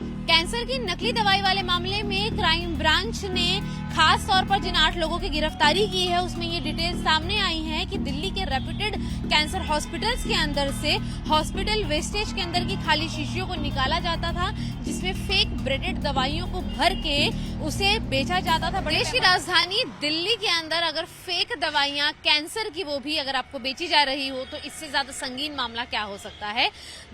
Cancer की नकली दवाई वाले मामले में क्राइम ब्रांच ने खास तौर पर जिन 8 लोगों की गिरफ्तारी की है उसमें ये डिटेल सामने आई है कि दिल्ली के रेप्यूटेड कैंसर हॉस्पिटल्स के अंदर से हॉस्पिटल वेस्टेज के अंदर की खाली शीशियों को निकाला जाता था, जिसमें फेक ब्रेडेड दवाइयों को भर के उसे बेचा जाता था। देश की राजधानी दिल्ली के अंदर अगर फेक दवाइयां कैंसर की वो भी अगर आपको बेची जा रही हो तो इससे ज्यादा संगीन मामला क्या हो सकता है।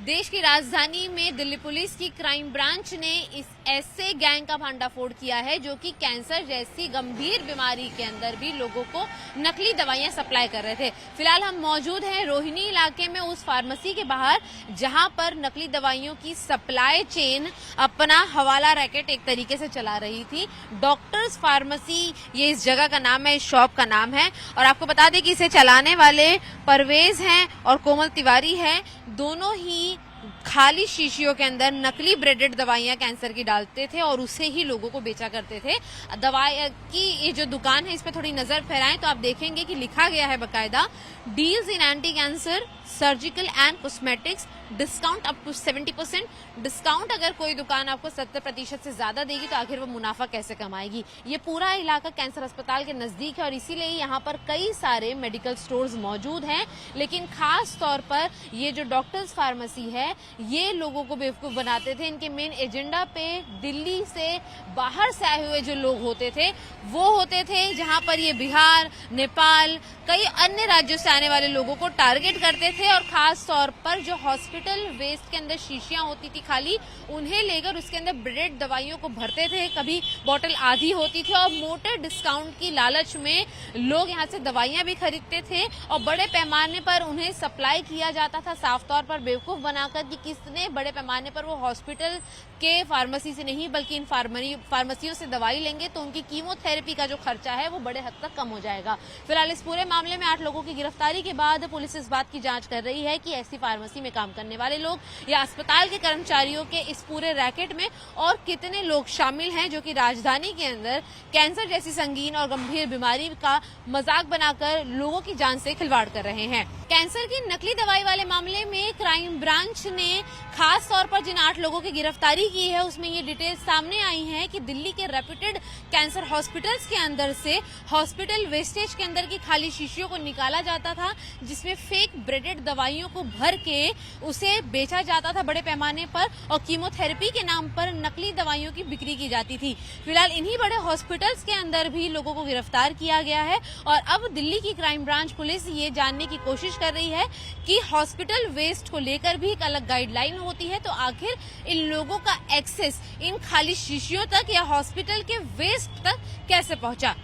देश की राजधानी में दिल्ली पुलिस की क्राइम ब्रांच ने इस ऐसे गैंग का भंडाफोड़ किया है जो कि कैंसर जैसी गंभीर बीमारी के अंदर भी लोगों को नकली दवाइयां सप्लाई कर रहे थे। फिलहाल हम मौजूद हैं रोहिणी इलाके में उस फार्मेसी के बाहर जहां पर नकली दवाइयों की सप्लाई चेन अपना हवाला रैकेट एक तरीके से चला रही थी। डॉक्टर्स फार्मेसी ये इस जगह का नाम है, इस शॉप का नाम है। और आपको बता दें कि इसे चलाने वाले परवेज हैं और कोमल तिवारी है। दोनों ही खाली शीशियों के अंदर नकली ब्रेडेड दवाइयां कैंसर की डालते थे और उसे ही लोगों को बेचा करते थे। दवाई की ये जो दुकान है इस पर थोड़ी नजर फहराएं तो आप देखेंगे कि लिखा गया है बकायदा, deals in anti cancer surgical and cosmetics, discount up to 70%। Discount अगर कोई दुकान आपको 70% से ज्यादा देगी तो आखिर वो मुनाफा कैसे कमाएगी। ये पूरा इलाका कैंसर अस्पताल के नजदीक है और इसीलिए यहाँ पर कई सारे मेडिकल स्टोर्स मौजूद हैं। लेकिन खास तौर पर ये जो डॉक्टर्स फार्मेसी है ये लोगों को बेवकूफ बनाते थे। इनके मेन एजेंडा पे दिल्ली से बाहर से आए हुए जो लोग होते थे वो होते थे, जहां पर ये बिहार, नेपाल, कई अन्य राज्यों से आने वाले लोगों को टारगेट करते थे और खास तौर पर जो हॉस्पिटल वेस्ट के अंदर शीशियां होती थी खाली, उन्हें लेकर उसके अंदर ब्रेडेड दवाइयों को भरते थे। कभी बोतल आधी होती थी और मोटे डिस्काउंट की लालच में लोग यहां से दवाइयां भी खरीदते थे और बड़े पैमाने पर उन्हें सप्लाई किया जाता था, साफ तौर पर बेवकूफ बनाकर कि किसने बड़े पैमाने पर वो हॉस्पिटल के फार्मेसी से नहीं बल्कि इन फार्मेसियों से दवाई लेंगे तो उनकी कीमोथेरेपी का जो खर्चा है वो बड़े हद तक कम हो जाएगा। फिलहाल इस पूरे मामले में 8 लोगों की गिरफ्तारी के बाद पुलिस इस बात की जांच कर रही है कि ऐसी फार्मेसी में काम करने वाले लोग या अस्पताल के कर्मचारियों के इस पूरे रैकेट में और कितने लोग शामिल हैं जो कि राजधानी के अंदर कैंसर जैसी संगीन और गंभीर बीमारी का मजाक बनाकर लोगों की जान से खिलवाड़ कर रहे हैं। कैंसर की नकली दवाई वाले मामले में क्राइम ब्रांच ने खास तौर पर जिन 8 लोगों की गिरफ्तारी की है उसमें ये डिटेल सामने आई है कि दिल्ली के रेप्यूटेड कैंसर हॉस्पिटल्स के अंदर से हॉस्पिटल वेस्टेज के अंदर की खाली शीशियों को निकाला जाता था, जिसमें फेक ब्रेडेड दवाइयों को भर के उसे बेचा जाता था बड़े पैमाने पर और कीमोथेरेपी के नाम पर नकली दवाइयों की बिक्री की जाती थी। फिलहाल इन्हीं बड़े हॉस्पिटल्स के अंदर भी लोगों को गिरफ्तार किया गया है और अब दिल्ली की क्राइम ब्रांच पुलिस ये जानने की कोशिश कर रही है कि हॉस्पिटल वेस्ट को लेकर भी एक अलग गाइडलाइन होती है तो आखिर इन लोगों का एक्सेस इन खाली शीशियों तक या हॉस्पिटल के वेस्ट तक कैसे पहुंचा।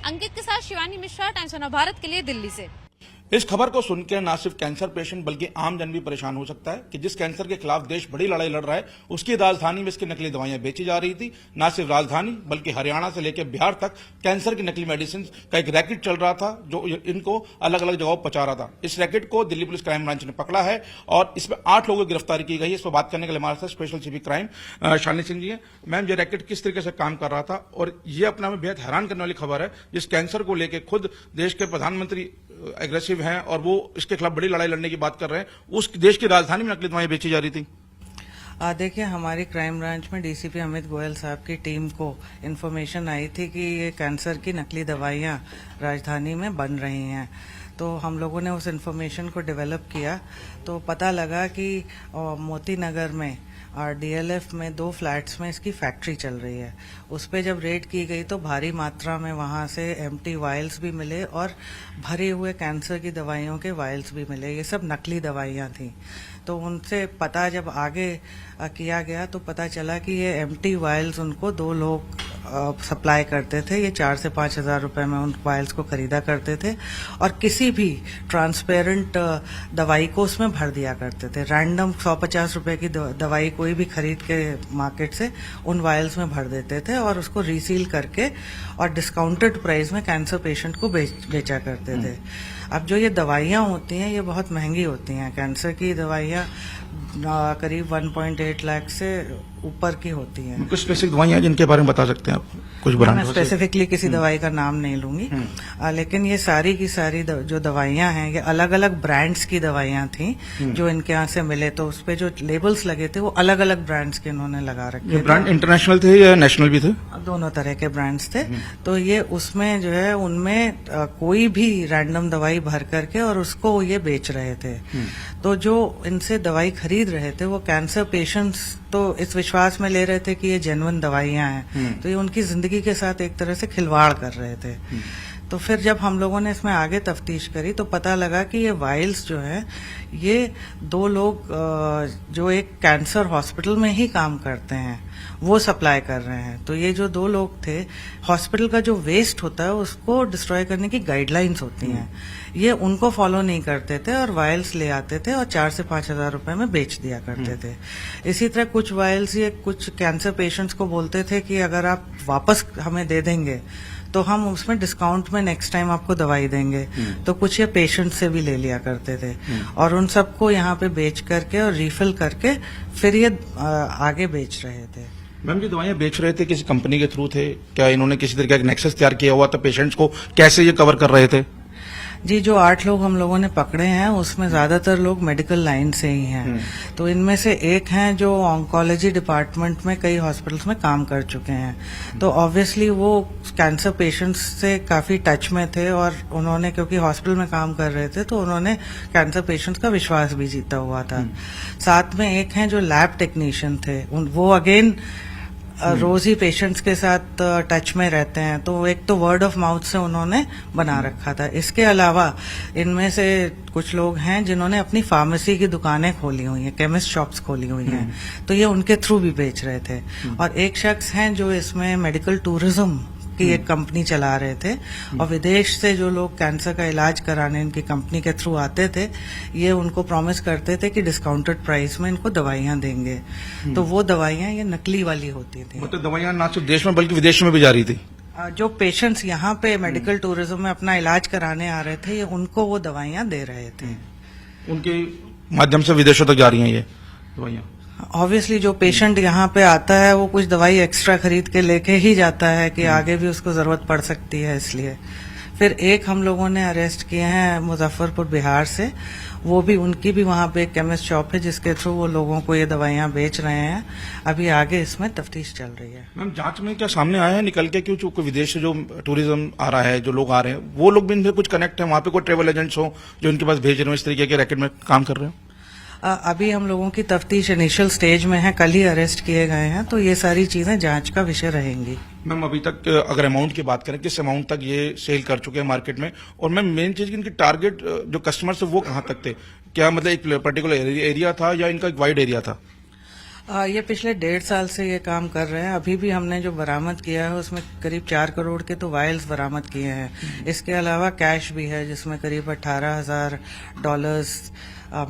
अंकित के साथ शिवानी मिश्रा, टाइम्स ऑफ भारत के लिए दिल्ली से। इस खबर को सुनकर न सिर्फ कैंसर पेशेंट बल्कि आम जन भी परेशान हो सकता है कि जिस कैंसर के खिलाफ देश बड़ी लड़ाई लड़ रहा है उसकी राजधानी में इसकी नकली दवाइयां बेची जा रही थी। न सिर्फ राजधानी बल्कि हरियाणा से लेकर बिहार तक कैंसर की नकली मेडिसिन का एक रैकेट चल रहा था जो इनको अलग अलग जगहों पर पहुंचा रहा था। इस रैकेट को दिल्ली पुलिस क्राइम ब्रांच ने पकड़ा है और इसमें 8 लोगों की गिरफ्तारी की गई है। इस पर बात करने के लिए हमारे साथ special CP crime Shalini Singh ji है। मैम, ये रैकेट किस तरीके से काम कर रहा था और ये अपने में बेहद हैरान करने वाली खबर है जिस कैंसर को लेकर खुद देश के प्रधानमंत्री एग्रेसिव हैं और वो इसके खिलाफ बड़ी लड़ाई लड़ने की बात कर रहे हैं, उस देश की राजधानी में नकली दवाएं बेची जा रही थी। देखिए, हमारी क्राइम ब्रांच में डीसीपी अमित गोयल साहब की टीम को इन्फॉर्मेशन आई थी कि ये कैंसर की नकली दवाइयां राजधानी में बन रही हैं। तो हम लोगों ने उस इन्फॉर्मेशन को डेवलप किया तो पता लगा कि मोती नगर में और डीएलएफ में 2 फ्लैट्स में इसकी फैक्ट्री चल रही है। उस पर जब रेड की गई तो भारी मात्रा में वहां से एम्प्टी वायल्स भी मिले और भरे हुए कैंसर की दवाइयों के वायल्स भी मिले। ये सब नकली दवाइयां थी। तो उनसे पता जब आगे किया गया तो पता चला कि ये एम्प्टी वायल्स उनको 2 लोग सप्लाई करते थे। ये 4 से 5 हजार रुपए में उन वायल्स को खरीदा करते थे और किसी भी ट्रांसपेरेंट दवाई को उसमें भर दिया करते थे। रैंडम 150 रुपए की दवाई कोई भी खरीद के मार्केट से उन वायल्स में भर देते थे और उसको रीसील करके और डिस्काउंटेड प्राइस में कैंसर पेशेंट को बेचा करते थे। अब जो ये दवाइयां होती हैं ये बहुत महंगी होती हैं। कैंसर की दवाइयां करीब 1.8 लाख से ऊपर की होती हैं। कुछ स्पेसिफिक दवाइयां हैं जिनके बारे में बता सकते हैं आप, कुछ मैं ब्रांड स्पेसिफिकली किसी दवाई का नाम नहीं लूंगी, लेकिन ये सारी की सारी जो दवाइयां हैं ये अलग अलग ब्रांड्स की दवाइयां थी जो इनके यहाँ से मिले, तो उस पे जो लेबल्स लगे थे वो अलग अलग ब्रांड्स के इन्होंने लगा रखे ये थे। ब्रांड इंटरनेशनल थे या नेशनल भी थे? दोनों तरह के ब्रांड्स थे। तो ये उसमें जो है उनमें कोई भी रैंडम दवाई भर करके और उसको ये बेच रहे थे। तो जो इनसे दवाई खरीद रहे थे वो कैंसर पेशेंट्स तो इस विश्वास में ले रहे थे कि ये जेन्युइन दवाइयां हैं, तो ये उनकी जिंदगी के साथ एक तरह से खिलवाड़ कर रहे थे। तो फिर जब हम लोगों ने इसमें आगे तफ्तीश करी तो पता लगा कि ये वाइल्स जो है ये 2 लोग जो एक कैंसर हॉस्पिटल में ही काम करते हैं वो सप्लाई कर रहे हैं। तो ये जो 2 लोग थे, हॉस्पिटल का जो वेस्ट होता है उसको डिस्ट्रॉय करने की गाइडलाइंस होती हैं, ये उनको फॉलो नहीं करते थे और वायल्स ले आते थे और 4 से 5 हजार रुपए में बेच दिया करते थे। इसी तरह कुछ वायल्स ये कुछ कैंसर पेशेंट्स को बोलते थे कि अगर आप वापस हमें दे देंगे तो हम उसमें डिस्काउंट में नेक्स्ट टाइम आपको दवाई देंगे। तो कुछ ये पेशेंट से भी ले लिया करते थे और उन सबको यहाँ पे बेच करके और रिफिल करके फिर ये आगे बेच रहे थे। मैम, ये दवाइयां बेच रहे थे किसी कंपनी के थ्रू थे क्या? इन्होंने किसी तरह का नेक्सस तैयार किया हुआ था? पेशेंट्स को कैसे ये कवर कर रहे थे? जी, जो 8 लोग हम लोगों ने पकड़े हैं उसमें ज्यादातर लोग मेडिकल लाइन से ही हैं। तो इनमें से एक हैं जो ऑन्कोलॉजी डिपार्टमेंट में कई हॉस्पिटल्स में काम कर चुके हैं। तो ऑब्वियसली वो कैंसर पेशेंट्स से काफी टच में थे और उन्होंने, क्योंकि हॉस्पिटल में काम कर रहे थे, तो उन्होंने कैंसर पेशेंट्स का विश्वास भी जीता हुआ था। साथ में एक हैं जो लैब टेक्नीशियन थे, वो अगेन रोज ही पेशेंट्स के साथ टच में रहते हैं। तो एक तो वर्ड ऑफ माउथ से उन्होंने बना रखा था। इसके अलावा इनमें से कुछ लोग हैं जिन्होंने अपनी फार्मेसी की दुकानें खोली हुई हैं, केमिस्ट शॉप्स खोली हुई हैं, तो ये उनके थ्रू भी बेच रहे थे। और एक शख्स हैं जो इसमें मेडिकल टूरिज्म की एक कंपनी चला रहे थे और विदेश से जो लोग कैंसर का इलाज कराने इनकी कंपनी के थ्रू आते थे, ये उनको प्रॉमिस करते थे कि डिस्काउंटेड प्राइस में इनको दवाइयां देंगे। तो वो दवाइयां ये नकली वाली होती थी। मतलब दवाइयां ना सिर्फ देश में बल्कि विदेश में भी जा रही थी। जो पेशेंट्स यहाँ पे मेडिकल टूरिज्म में अपना इलाज कराने आ रहे थे, ये उनको वो दवाइयां दे रहे थे। उनके माध्यम से विदेशों तक जा रही हैं ये दवाइयां। ऑब्वियसली जो पेशेंट यहाँ पे आता है वो कुछ दवाई एक्स्ट्रा खरीद के लेके ही जाता है कि आगे भी उसको जरूरत पड़ सकती है, इसलिए। फिर एक हम लोगों ने अरेस्ट किए हैं मुजफ्फरपुर बिहार से, वो भी, उनकी भी वहाँ पे एक केमिस्ट शॉप है जिसके थ्रू वो लोगों को ये दवाइयां बेच रहे हैं। अभी आगे इसमें तफ्तीश चल रही है। मैम, जांच में क्या सामने आया है निकल के, क्यों कोई विदेश से जो टूरिज्म आ रहा है, जो लोग आ रहे हैं, वो लोग भी इनसे कुछ कनेक्ट है? वहाँ पे कोई ट्रेवल एजेंट्स हो जो इनके पास भेज रहे हो, इस तरीके के रैकेट में काम कर रहे हो? अभी हम लोगों की तफ्तीश इनिशियल स्टेज में है, कल ही अरेस्ट किए गए हैं, तो ये सारी चीजें जांच का विषय रहेंगी। मैम, अभी तक अगर अमाउंट की बात करें, किस अमाउंट तक ये सेल कर चुके हैं मार्केट में? और मैम, मेन चीज इनकी टारगेट जो कस्टमर्स है वो कहाँ तक थे? क्या मतलब एक पर्टिकुलर एरिया था या इनका एक वाइड एरिया था? ये पिछले 1.5 साल से ये काम कर रहे हैं। अभी भी हमने जो बरामद किया है उसमें करीब 4 करोड़ के तो वायल्स बरामद किए हैं। इसके अलावा कैश भी है जिसमें करीब $18,000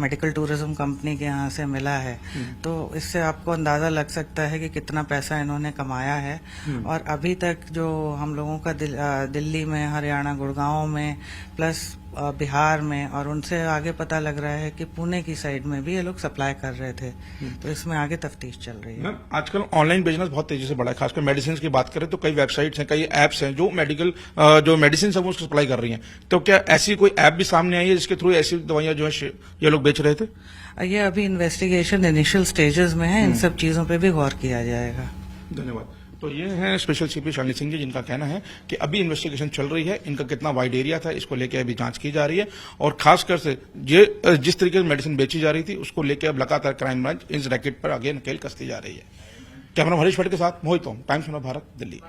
मेडिकल टूरिज्म कंपनी के यहाँ से मिला है। तो इससे आपको अंदाजा लग सकता है कि कितना पैसा इन्होंने कमाया है। और अभी तक जो हम लोगों का दिल्ली में, हरियाणा, गुड़गांव में, प्लस बिहार में, और उनसे आगे पता लग रहा है कि पुणे की साइड में भी ये लोग सप्लाई कर रहे थे। तो इसमें आगे तफ्तीश चल रही है। मैम, आजकल ऑनलाइन बिजनेस बहुत तेजी से बढ़ा है, खासकर मेडिसिन की बात करें तो कई वेबसाइट्स हैं, कई एप्स हैं जो जो मेडिसिन है वो उसको सप्लाई कर रही हैं। तो क्या ऐसी कोई ऐप भी सामने आई है जिसके थ्रू ऐसी दवाइयां जो है ये लोग बेच रहे थे? ये अभी इन्वेस्टिगेशन इनिशियल स्टेजेस में है, इन सब चीजों पे भी गौर किया जाएगा। धन्यवाद। तो ये हैं स्पेशल सीपी शालिनी सिंह जी, जिनका कहना है कि अभी इन्वेस्टिगेशन चल रही है, इनका कितना वाइड एरिया था इसको लेकर अभी जांच की जा रही है। और खासकर से ये जिस तरीके से मेडिसिन बेची जा रही थी उसको लेकर अब लगातार क्राइम ब्रांच इस रैकेट पर आगे नकेल कसती जा रही है। कैमरा हरीश भट्ट के साथ मोहित ओम, टाइम्स ऑफ भारत, दिल्ली।